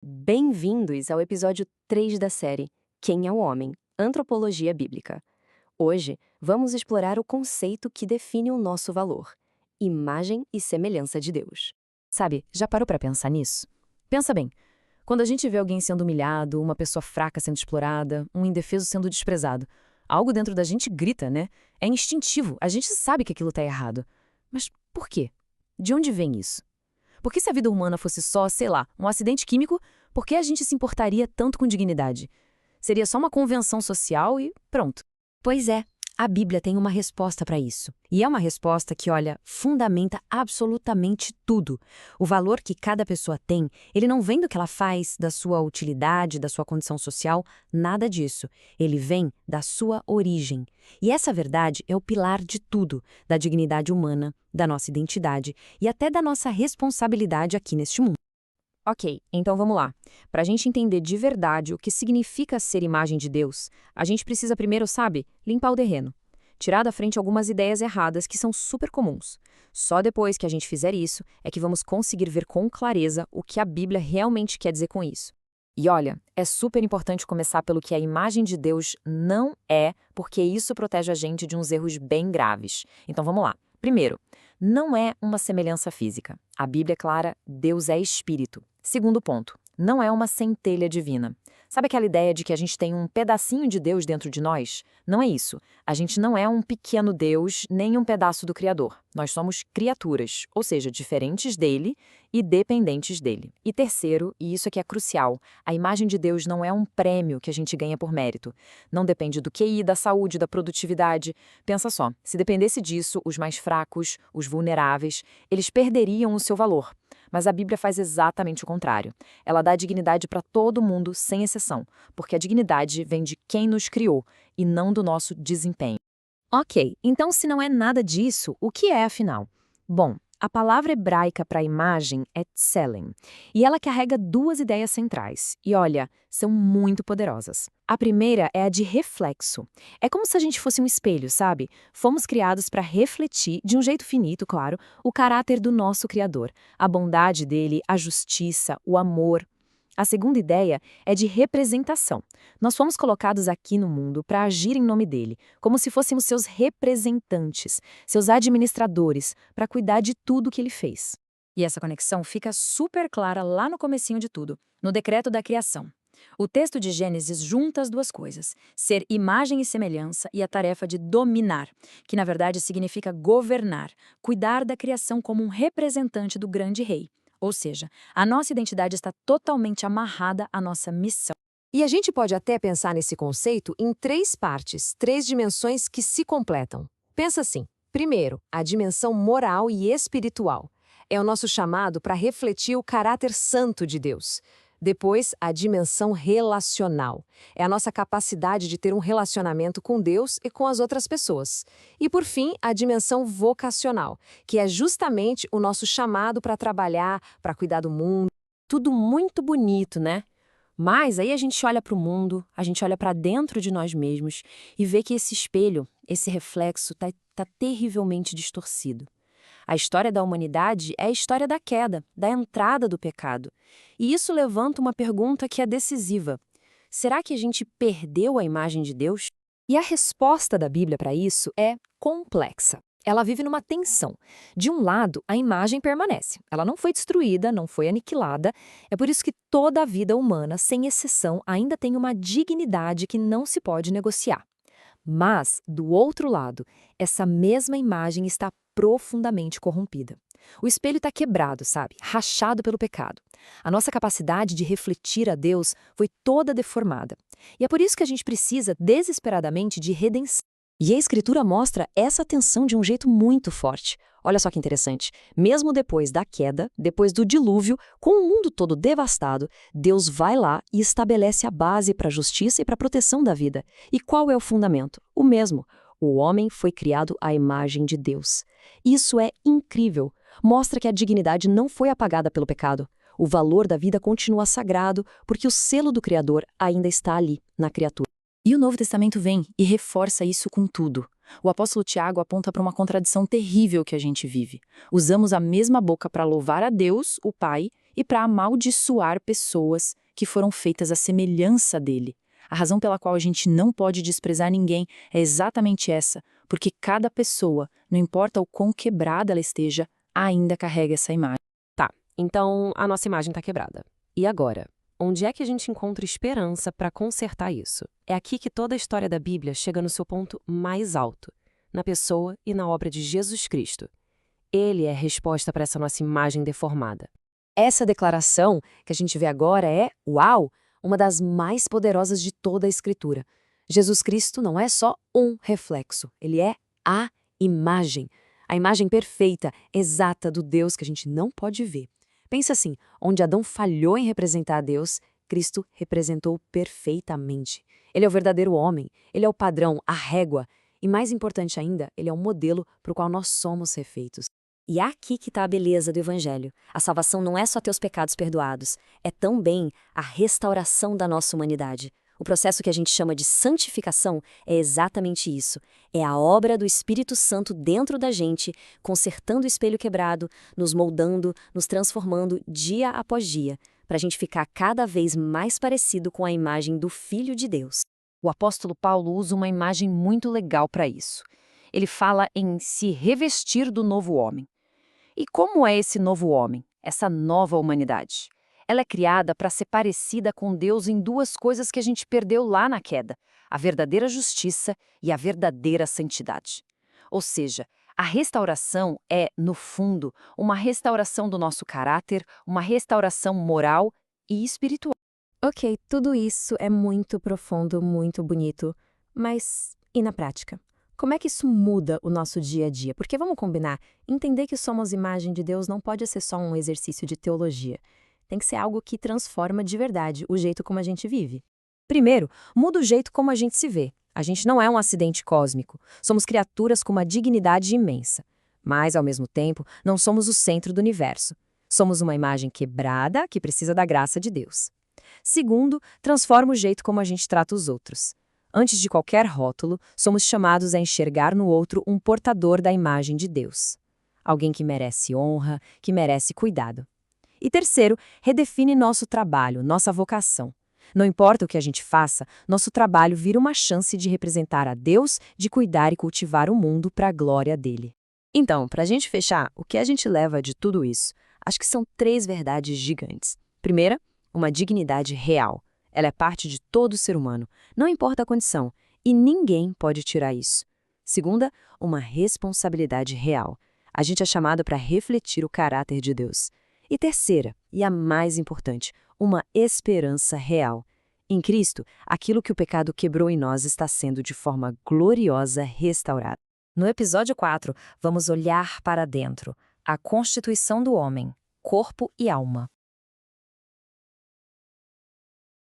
Bem-vindos ao episódio 3 da série Quem é o Homem? Antropologia Bíblica. Hoje, vamos explorar o conceito que define o nosso valor: imagem e semelhança de Deus. Sabe, já parou pra pensar nisso? Pensa bem, quando a gente vê alguém sendo humilhado, uma pessoa fraca sendo explorada, um indefeso sendo desprezado, algo dentro da gente grita, né? É instintivo, a gente sabe que aquilo tá errado. Mas por quê? De onde vem isso? Porque se a vida humana fosse só, sei lá, um acidente químico, por que a gente se importaria tanto com dignidade? Seria só uma convenção social e pronto. Pois é, a Bíblia tem uma resposta para isso. E é uma resposta que, olha, fundamenta absolutamente tudo. O valor que cada pessoa tem, ele não vem do que ela faz, da sua utilidade, da sua condição social, nada disso. Ele vem da sua origem. E essa verdade é o pilar de tudo, da dignidade humana, da nossa identidade e até da nossa responsabilidade aqui neste mundo. Ok, então vamos lá. Para a gente entender de verdade o que significa ser imagem de Deus, a gente precisa primeiro, sabe, limpar o terreno. Tirar da frente algumas ideias erradas que são super comuns. Só depois que a gente fizer isso é que vamos conseguir ver com clareza o que a Bíblia realmente quer dizer com isso. E olha, é super importante começar pelo que a imagem de Deus não é, porque isso protege a gente de uns erros bem graves. Então vamos lá. Primeiro, não é uma semelhança física. A Bíblia é clara, Deus é espírito. Segundo ponto, não é uma centelha divina. Sabe aquela ideia de que a gente tem um pedacinho de Deus dentro de nós? Não é isso. A gente não é um pequeno Deus, nem um pedaço do Criador. Nós somos criaturas, ou seja, diferentes dele e dependentes dele. E terceiro, e isso aqui é crucial, a imagem de Deus não é um prêmio que a gente ganha por mérito. Não depende do QI, da saúde, da produtividade. Pensa só, se dependesse disso, os mais fracos, os vulneráveis, eles perderiam o seu valor. Mas a Bíblia faz exatamente o contrário. Ela dá dignidade para todo mundo, sem exceção, porque a dignidade vem de quem nos criou e não do nosso desempenho. Ok, então se não é nada disso, o que é afinal? Bom, a palavra hebraica para imagem é tselem, e ela carrega duas ideias centrais, e olha, são muito poderosas. A primeira é a de reflexo. É como se a gente fosse um espelho, sabe? Fomos criados para refletir, de um jeito finito, claro, o caráter do nosso Criador, a bondade dele, a justiça, o amor. A segunda ideia é de representação. Nós fomos colocados aqui no mundo para agir em nome dele, como se fôssemos seus representantes, seus administradores, para cuidar de tudo que ele fez. E essa conexão fica super clara lá no comecinho de tudo, no decreto da criação. O texto de Gênesis junta as duas coisas, ser imagem e semelhança e a tarefa de dominar, que na verdade significa governar, cuidar da criação como um representante do grande rei. Ou seja, a nossa identidade está totalmente amarrada à nossa missão. E a gente pode até pensar nesse conceito em três partes, três dimensões que se completam. Pensa assim: primeiro, a dimensão moral e espiritual. É o nosso chamado para refletir o caráter santo de Deus. Depois, a dimensão relacional. É a nossa capacidade de ter um relacionamento com Deus e com as outras pessoas. E, por fim, a dimensão vocacional, que é justamente o nosso chamado para trabalhar, para cuidar do mundo. Tudo muito bonito, né? Mas aí a gente olha para o mundo, a gente olha para dentro de nós mesmos e vê que esse espelho, esse reflexo, tá terrivelmente distorcido. A história da humanidade é a história da queda, da entrada do pecado. E isso levanta uma pergunta que é decisiva. Será que a gente perdeu a imagem de Deus? E a resposta da Bíblia para isso é complexa. Ela vive numa tensão. De um lado, a imagem permanece. Ela não foi destruída, não foi aniquilada. É por isso que toda a vida humana, sem exceção, ainda tem uma dignidade que não se pode negociar. Mas, do outro lado, essa mesma imagem está profundamente corrompida. O espelho está quebrado, sabe? Rachado pelo pecado. A nossa capacidade de refletir a Deus foi toda deformada. E é por isso que a gente precisa desesperadamente de redenção. E a Escritura mostra essa tensão de um jeito muito forte. Olha só que interessante. Mesmo depois da queda, depois do dilúvio, com o mundo todo devastado, Deus vai lá e estabelece a base para a justiça e para a proteção da vida. E qual é o fundamento? O mesmo. O homem foi criado à imagem de Deus. Isso é incrível. Mostra que a dignidade não foi apagada pelo pecado. O valor da vida continua sagrado porque o selo do Criador ainda está ali, na criatura. E o Novo Testamento vem e reforça isso com tudo. O apóstolo Tiago aponta para uma contradição terrível que a gente vive. Usamos a mesma boca para louvar a Deus, o Pai, e para amaldiçoar pessoas que foram feitas à semelhança dele. A razão pela qual a gente não pode desprezar ninguém é exatamente essa, porque cada pessoa, não importa o quão quebrada ela esteja, ainda carrega essa imagem. Tá, então a nossa imagem está quebrada. E agora? Onde é que a gente encontra esperança para consertar isso? É aqui que toda a história da Bíblia chega no seu ponto mais alto, na pessoa e na obra de Jesus Cristo. Ele é a resposta para essa nossa imagem deformada. Essa declaração que a gente vê agora é, uau, uma das mais poderosas de toda a Escritura. Jesus Cristo não é só um reflexo, ele é a imagem perfeita, exata do Deus que a gente não pode ver. Pensa assim, onde Adão falhou em representar a Deus, Cristo representou perfeitamente. Ele é o verdadeiro homem, ele é o padrão, a régua, e mais importante ainda, ele é o modelo para o qual nós somos refeitos. E é aqui que está a beleza do Evangelho. A salvação não é só ter os pecados perdoados, é também a restauração da nossa humanidade. O processo que a gente chama de santificação é exatamente isso. É a obra do Espírito Santo dentro da gente, consertando o espelho quebrado, nos moldando, nos transformando dia após dia, para a gente ficar cada vez mais parecido com a imagem do Filho de Deus. O apóstolo Paulo usa uma imagem muito legal para isso. Ele fala em se revestir do novo homem. E como é esse novo homem, essa nova humanidade? Ela é criada para ser parecida com Deus em duas coisas que a gente perdeu lá na queda: a verdadeira justiça e a verdadeira santidade. Ou seja, a restauração é, no fundo, uma restauração do nosso caráter, uma restauração moral e espiritual. Ok, tudo isso é muito profundo, muito bonito, mas e na prática? Como é que isso muda o nosso dia a dia? Porque vamos combinar, entender que somos imagem de Deus não pode ser só um exercício de teologia. Tem que ser algo que transforma de verdade o jeito como a gente vive. Primeiro, muda o jeito como a gente se vê. A gente não é um acidente cósmico. Somos criaturas com uma dignidade imensa. Mas, ao mesmo tempo, não somos o centro do universo. Somos uma imagem quebrada que precisa da graça de Deus. Segundo, transforma o jeito como a gente trata os outros. Antes de qualquer rótulo, somos chamados a enxergar no outro um portador da imagem de Deus. Alguém que merece honra, que merece cuidado. E terceiro, redefine nosso trabalho, nossa vocação. Não importa o que a gente faça, nosso trabalho vira uma chance de representar a Deus, de cuidar e cultivar o mundo para a glória dele. Então, para a gente fechar, o que a gente leva de tudo isso? Acho que são 3 verdades gigantes. Primeira, uma dignidade real. Ela é parte de todo ser humano, não importa a condição, e ninguém pode tirar isso. Segunda, uma responsabilidade real. A gente é chamado para refletir o caráter de Deus. E terceira, e a mais importante, uma esperança real. Em Cristo, aquilo que o pecado quebrou em nós está sendo de forma gloriosa restaurado. No episódio 4, vamos olhar para dentro, a constituição do homem, corpo e alma.